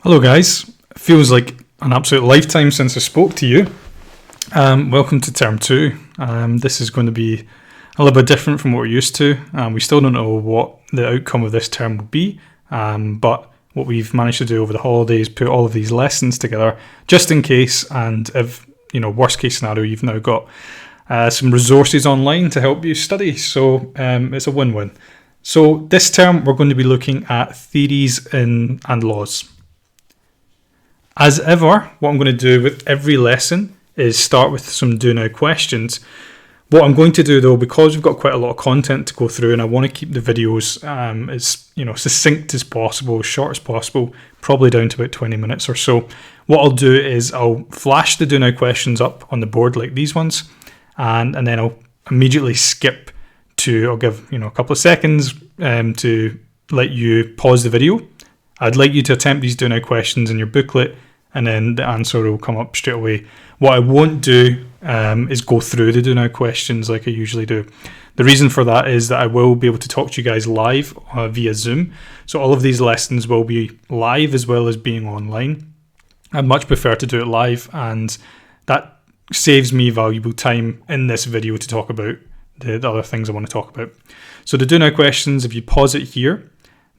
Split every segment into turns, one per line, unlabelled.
Hello guys, feels like an absolute lifetime since I spoke to you. Welcome to term 2. This is going to be a little bit different from what we're used to. We still don't know what the outcome of this term will be, but what we've managed to do over the holidays is put all of these lessons together just in case, and if, worst case scenario, you've now got some resources online to help you study, so it's a win-win. So this term we're going to be looking at theories and laws. As ever, what I'm going to do with every lesson is start with some do now questions. What I'm going to do though, because we've got quite a lot of content to go through and I want to keep the videos as succinct as possible, as short as possible, probably down to about 20 minutes or so. What I'll do is I'll flash the do now questions up on the board like these ones, and then I'll immediately skip to, I'll give a couple of seconds to let you pause the video. I'd like you to attempt these do now questions in your booklet, and then the answer will come up straight away. What I won't do is go through the do now questions like I usually do. The reason for that is that I will be able to talk to you guys live via Zoom. So all of these lessons will be live as well as being online. I much prefer to do it live, and that saves me valuable time in this video to talk about the other things I want to talk about. So the do now questions, if you pause it here,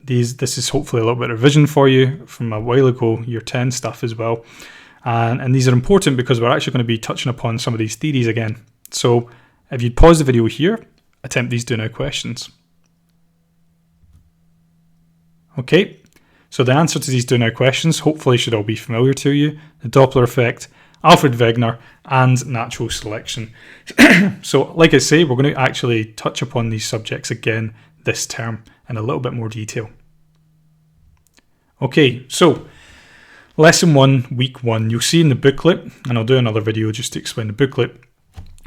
this is hopefully a little bit of revision for you from a while ago, year 10 stuff as well. And these are important because we're actually going to be touching upon some of these theories again. So if you pause the video here, attempt these do now questions. Okay, so the answer to these do now questions hopefully should all be familiar to you. The Doppler effect, Alfred Wegener, and natural selection. So like I say, we're going to actually touch upon these subjects again this term in a little bit more detail. Okay, so lesson 1, week 1, you'll see in the booklet, and I'll do another video just to explain the booklet,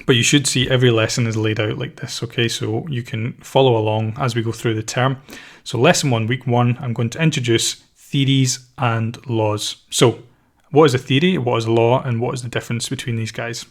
but you should see every lesson is laid out like this, okay, so you can follow along as we go through the term. So lesson 1, week 1, I'm going to introduce theories and laws. So what is a theory, what is a law, and what is the difference between these guys?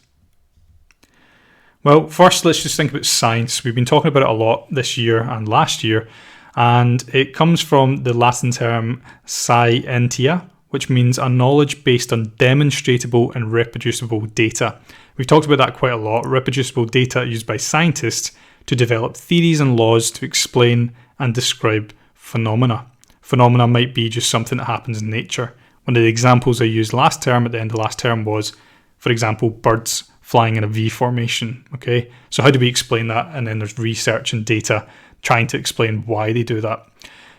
Well, first let's just think about science. We've been talking about it a lot this year and last year, and it comes from the Latin term scientia, which means a knowledge based on demonstrable and reproducible data. We've talked about that quite a lot. Reproducible data used by scientists to develop theories and laws to explain and describe phenomena. Phenomena might be just something that happens in nature. One of the examples I used last term, at the end of last term, was, for example, birds flying in a V formation. Okay, so how do we explain that? And then there's research and data trying to explain why they do that.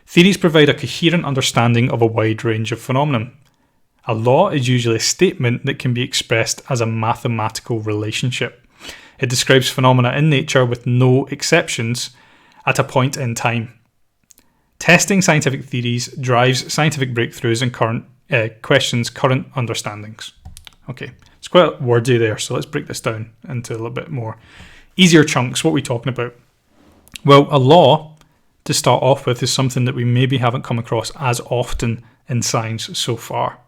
Theories provide a coherent understanding of a wide range of phenomena. A law is usually a statement that can be expressed as a mathematical relationship. It describes phenomena in nature with no exceptions at a point in time. Testing scientific theories drives scientific breakthroughs and questions current understandings. Okay, it's quite wordy there, so let's break this down into a little bit more easier chunks. What are we talking about? Well, a law, to start off with, is something that we maybe haven't come across as often in science so far.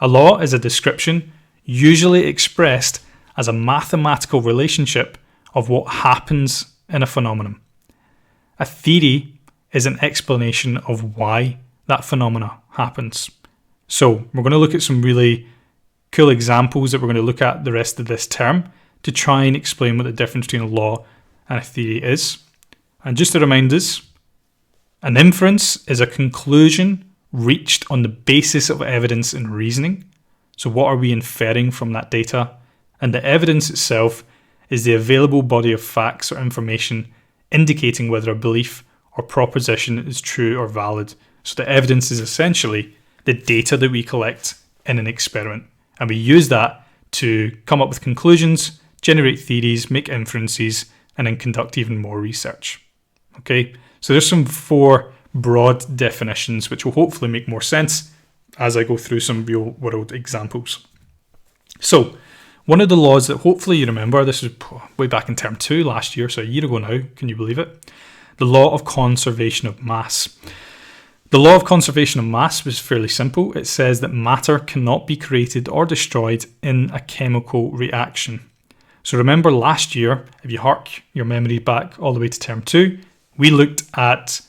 A law is a description, usually expressed as a mathematical relationship of what happens in a phenomenon. A theory is an explanation of why that phenomena happens. So we're going to look at some really cool examples that we're going to look at the rest of this term to try and explain what the difference between a law and a theory is. And just to remind us, an inference is a conclusion reached on the basis of evidence and reasoning. So what are we inferring from that data? And the evidence itself is the available body of facts or information indicating whether a belief or proposition is true or valid. So the evidence is essentially the data that we collect in an experiment. And we use that to come up with conclusions, generate theories, make inferences, and then conduct even more research. Okay, so there's some 4 broad definitions which will hopefully make more sense as I go through some real world examples. So one of the laws that hopefully you remember, this was way back in term 2 last year, so a year ago now, can you believe it? The law of conservation of mass. The law of conservation of mass was fairly simple. It says that matter cannot be created or destroyed in a chemical reaction. So remember last year, if you hark your memory back all the way to term 2, we looked at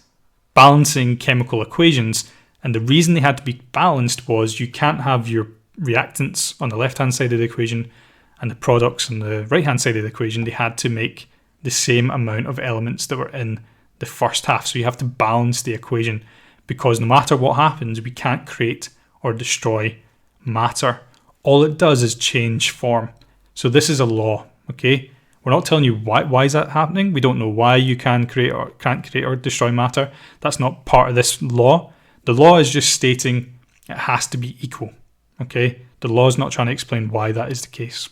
balancing chemical equations And the reason they had to be balanced was you can't have your reactants on the left-hand side of the equation and the products on the right-hand side of the equation. They had to make the same amount of elements that were in the first half. So you have to balance the equation, because no matter what happens, we can't create or destroy matter. All it does is change form. So this is a law, okay? We're not telling you why is that happening. We don't know why you can't create or destroy matter. That's not part of this law. The law is just stating it has to be equal, okay? The law is not trying to explain why that is the case.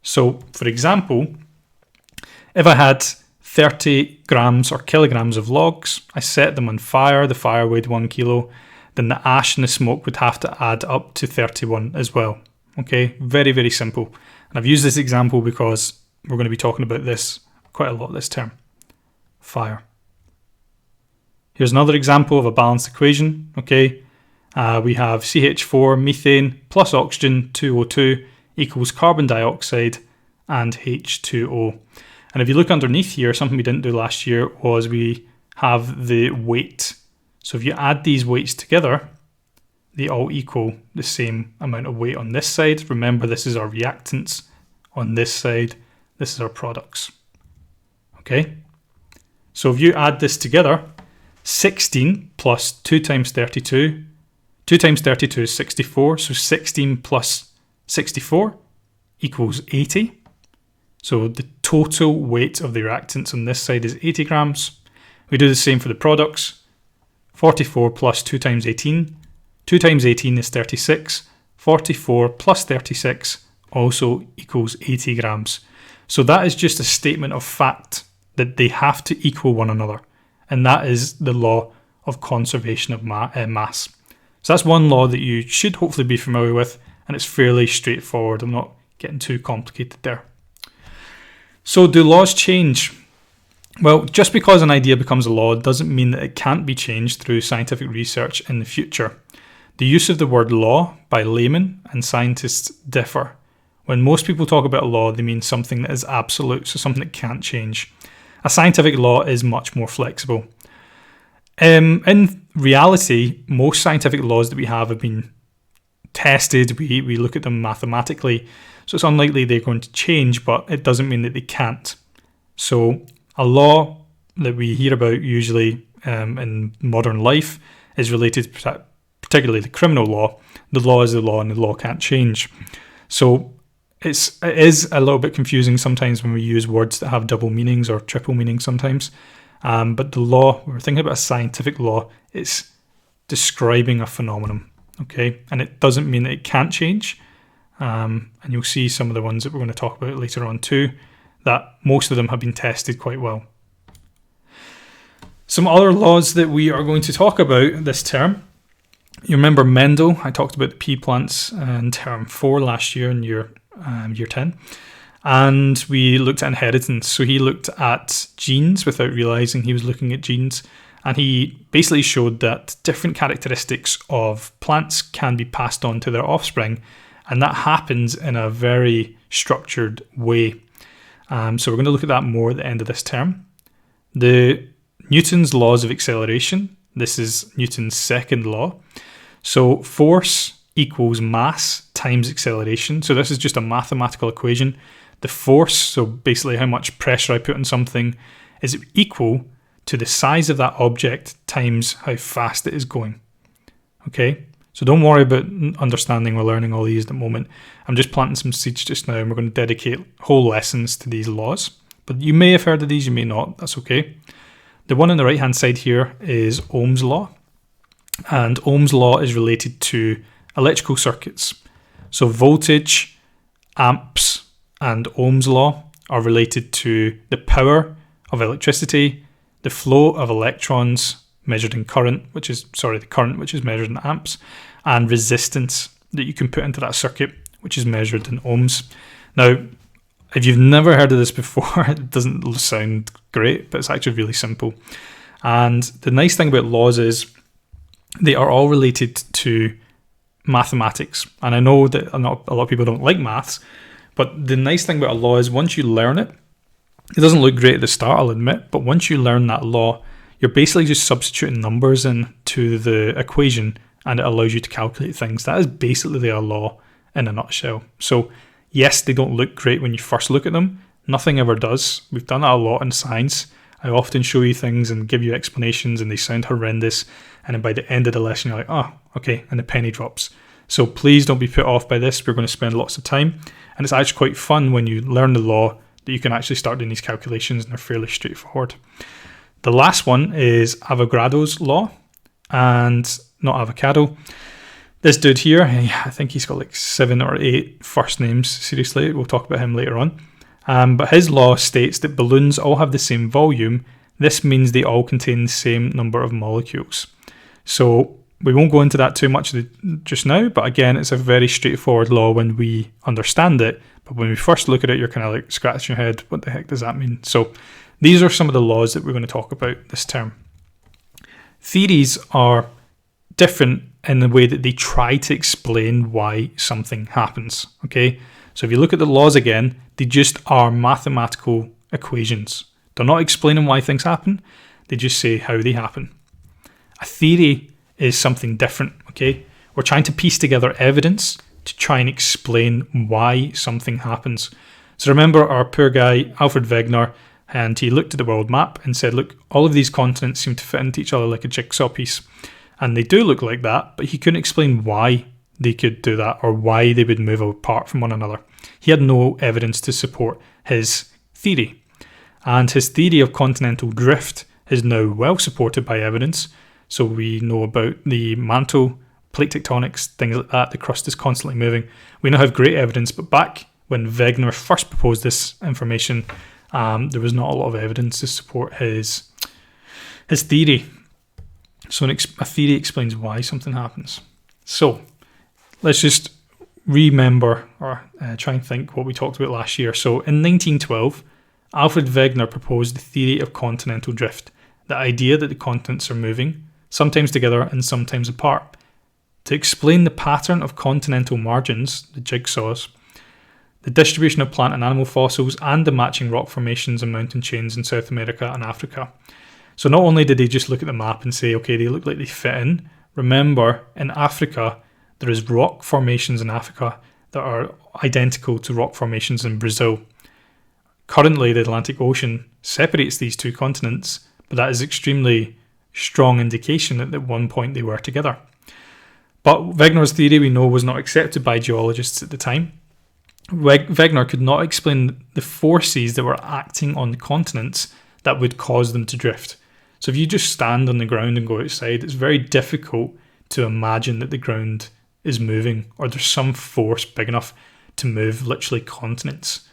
So, for example, if I had 30 grams or kilograms of logs, I set them on fire, the fire weighed 1 kilo, then the ash and the smoke would have to add up to 31 as well. Okay, very, very simple. And I've used this example because we're going to be talking about this quite a lot this term. Fire. Here's another example of a balanced equation. Okay, we have CH4, methane, plus oxygen, 2O2, equals carbon dioxide and H2O. And if you look underneath here, something we didn't do last year was we have the weight. So if you add these weights together, they all equal the same amount of weight on this side. Remember, this is our reactants. On this side, this is our products. Okay? So if you add this together, 16 plus 2 times 32, 2 times 32 is 64, so 16 plus 64 equals 80. So the total weight of the reactants on this side is 80 grams. We do the same for the products. 44 plus 2 times 18. 2 times 18 is 36. 44 plus 36 also equals 80 grams. So that is just a statement of fact that they have to equal one another. And that is the law of conservation of mass. So that's one law that you should hopefully be familiar with, and it's fairly straightforward. I'm not getting too complicated there. So do laws change? Well, just because an idea becomes a law doesn't mean that it can't be changed through scientific research in the future. The use of the word law by laymen and scientists differ. When most people talk about a law, they mean something that is absolute, so something that can't change. A scientific law is much more flexible. In reality, most scientific laws that we have been tested. We look at them mathematically. So it's unlikely they're going to change, but it doesn't mean that they can't. So a law that we hear about usually in modern life is related, particularly the criminal law. The law is the law and the law can't change. So it is a little bit confusing sometimes when we use words that have double meanings or triple meanings sometimes. But the law, we're thinking about a scientific law, it's describing a phenomenon, okay? And it doesn't mean that it can't change. And you'll see some of the ones that we're going to talk about later on too, that most of them have been tested quite well. Some other laws that we are going to talk about this term. You remember Mendel? I talked about the pea plants in term 4 last year in year 10. And we looked at inheritance. So he looked at genes without realizing he was looking at genes. And he basically showed that different characteristics of plants can be passed on to their offspring. And that happens in a very structured way. So we're going to look at that more at the end of this term. The Newton's laws of acceleration. This is Newton's second law. So force equals mass times acceleration. So this is just a mathematical equation. The force, so basically how much pressure I put on something, is equal to the size of that object times how fast it is going. Okay? So don't worry about understanding or learning all these at the moment. I'm just planting some seeds just now and we're going to dedicate whole lessons to these laws. But you may have heard of these, you may not. That's okay. The one on the right-hand side here is Ohm's law. And Ohm's law is related to electrical circuits. So voltage, amps, and Ohm's law are related to the power of electricity, the flow of electrons measured in current, the current which is measured in amps, and resistance that you can put into that circuit, which is measured in ohms. Now, if you've never heard of this before, it doesn't sound great, but it's actually really simple. And the nice thing about laws is they are all related to mathematics. And I know that a lot of people don't like maths, but the nice thing about a law is once you learn it, it doesn't look great at the start, I'll admit, but once you learn that law, you're basically just substituting numbers into the equation and it allows you to calculate things. That is basically a law in a nutshell. So yes, they don't look great when you first look at them. Nothing ever does. We've done that a lot in science. I often show you things and give you explanations and they sound horrendous. And then by the end of the lesson, you're like, oh, okay, and the penny drops. So please don't be put off by this. We're going to spend lots of time. And it's actually quite fun when you learn the law that you can actually start doing these calculations and they're fairly straightforward. The last one is Avogadro's law, and not avocado. This dude here, I think he's got like 7 or 8 first names, seriously. We'll talk about him later on. But his law states that balloons all have the same volume. This means they all contain the same number of molecules. So we won't go into that too much just now, but again, it's a very straightforward law when we understand it. But when we first look at it, you're kind of like scratching your head, what the heck does that mean? So these are some of the laws that we're going to talk about this term. Theories are different in the way that they try to explain why something happens, okay? So if you look at the laws again, they just are mathematical equations. They're not explaining why things happen, they just say how they happen. A theory is something different, okay? We're trying to piece together evidence to try and explain why something happens. So remember our poor guy, Alfred Wegener, and he looked at the world map and said, look, all of these continents seem to fit into each other like a jigsaw piece. And they do look like that, but he couldn't explain why they could do that or why they would move apart from one another. He had no evidence to support his theory. And his theory of continental drift is now well supported by evidence. So we know about the mantle, plate tectonics, things like that. The crust is constantly moving. We now have great evidence, but back when Wegener first proposed this information, there was not a lot of evidence to support his theory. So a theory explains why something happens. So let's just remember or try and think what we talked about last year. So in 1912, Alfred Wegener proposed the theory of continental drift, the idea that the continents are moving, sometimes together and sometimes apart. To explain the pattern of continental margins, the jigsaws, the distribution of plant and animal fossils, and the matching rock formations and mountain chains in South America and Africa. So not only did they just look at the map and say, okay, they look like they fit in, remember, in Africa, there is rock formations in Africa that are identical to rock formations in Brazil. Currently, the Atlantic Ocean separates these two continents, but that is extremely strong indication that at one point they were together. But Wegener's theory, we know, was not accepted by geologists at the time. Wegener could not explain the forces that were acting on the continents that would cause them to drift. So if you just stand on the ground and go outside, it's very difficult to imagine that the ground is moving or there's some force big enough to move literally continents.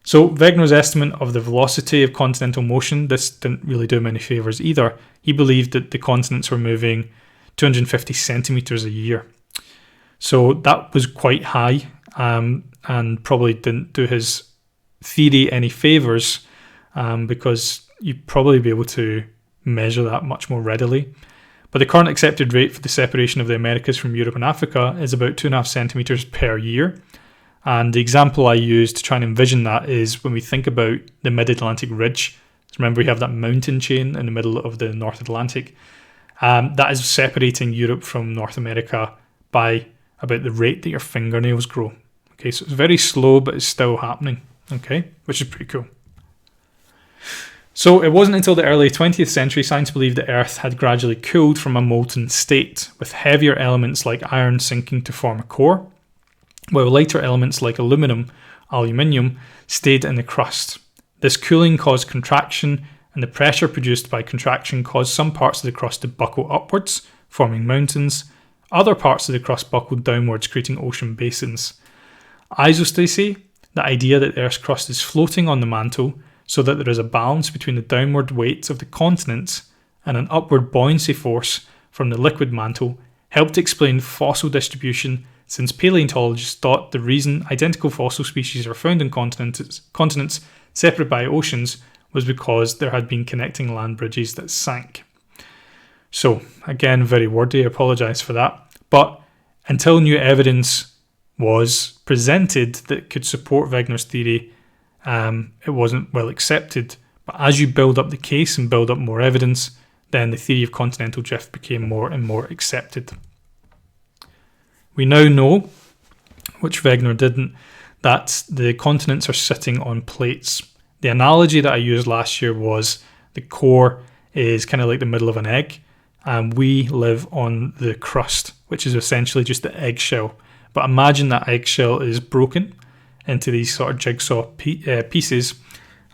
So Wegener's estimate of the velocity of continental motion, this didn't really do him any favours either. He believed that the continents were moving 250 centimetres a year. So that was quite high and probably didn't do his theory any favours because you'd probably be able to measure that much more readily. But the current accepted rate for the separation of the Americas from Europe and Africa is about 2.5 centimetres per year. And the example I use to try and envision that is when we think about the Mid-Atlantic Ridge. So remember, we have that mountain chain in the middle of the North Atlantic. That is separating Europe from North America by about the rate that your fingernails grow. Okay, so it's very slow, but it's still happening. Okay, which is pretty cool. So it wasn't until the early 20th century science believed the Earth had gradually cooled from a molten state, with heavier elements like iron sinking to form a core, while lighter elements like aluminium stayed in the crust. This cooling caused contraction, and the pressure produced by contraction caused some parts of the crust to buckle upwards, forming mountains. Other parts of the crust buckled downwards, creating ocean basins. Isostasy, the idea that the Earth's crust is floating on the mantle so that there is a balance between the downward weight of the continents and an upward buoyancy force from the liquid mantle, helped explain fossil distribution, since paleontologists thought the reason identical fossil species are found in continents separated by oceans was because there had been connecting land bridges that sank. So, again, very wordy, I apologise for that. But until new evidence was presented that could support Wegener's theory, it wasn't well accepted. But as you build up the case and build up more evidence, then the theory of continental drift became more and more accepted. We now know, which Wegener didn't, that the continents are sitting on plates. The analogy that I used last year was the core is kind of like the middle of an egg, and we live on the crust, which is essentially just the eggshell. But imagine that eggshell is broken into these sort of jigsaw pieces,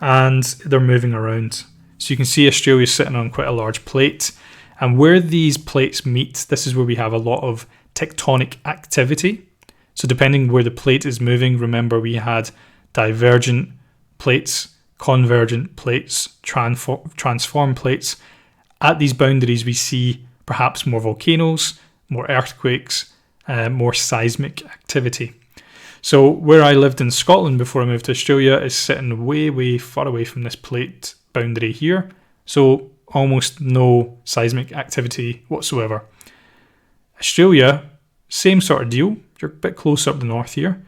and they're moving around. So you can see Australia sitting on quite a large plate, and where these plates meet, this is where we have a lot of tectonic activity. So depending where the plate is moving, remember we had divergent plates, convergent plates, transform plates. At these boundaries, we see perhaps more volcanoes, more earthquakes, more seismic activity. So where I lived in Scotland before I moved to Australia is sitting way, way far away from this plate boundary here. So almost no seismic activity whatsoever. Australia, same sort of deal. You're a bit closer up the north here.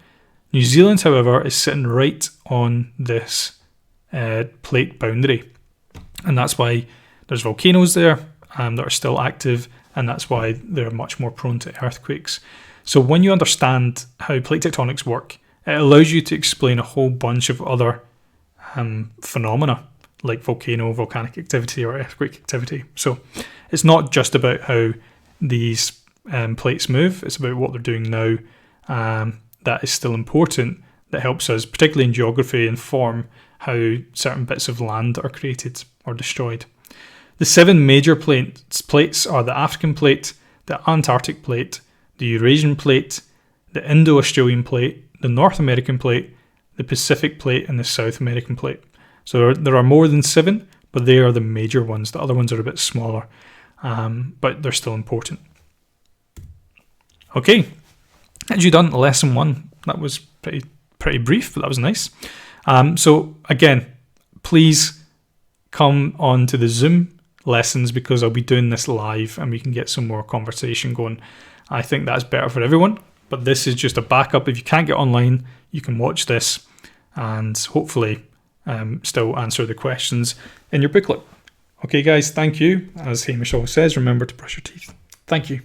New Zealand, however, is sitting right on this plate boundary. And that's why there's volcanoes there that are still active, and that's why they're much more prone to earthquakes. So when you understand how plate tectonics work, it allows you to explain a whole bunch of other phenomena like volcanic activity or earthquake activity. So it's not just about how these plates move, it's about what they're doing now. That is still important, that helps us, particularly in geography, inform how certain bits of land are created or destroyed. The 7 major plates are the African plate, the Antarctic plate, the Eurasian plate, the Indo-Australian plate, the North American plate, the Pacific plate, and the South American plate. So there are more than 7, but they are the major ones. The other ones are a bit smaller, but they're still important. Okay, as you done lesson 1, that was pretty brief, but that was nice. So again, please come on to the Zoom lessons because I'll be doing this live and we can get some more conversation going. I think that's better for everyone, but this is just a backup. If you can't get online, you can watch this and hopefully still answer the questions in your booklet. Okay guys, thank you. As Hamish always says, remember to brush your teeth. Thank you.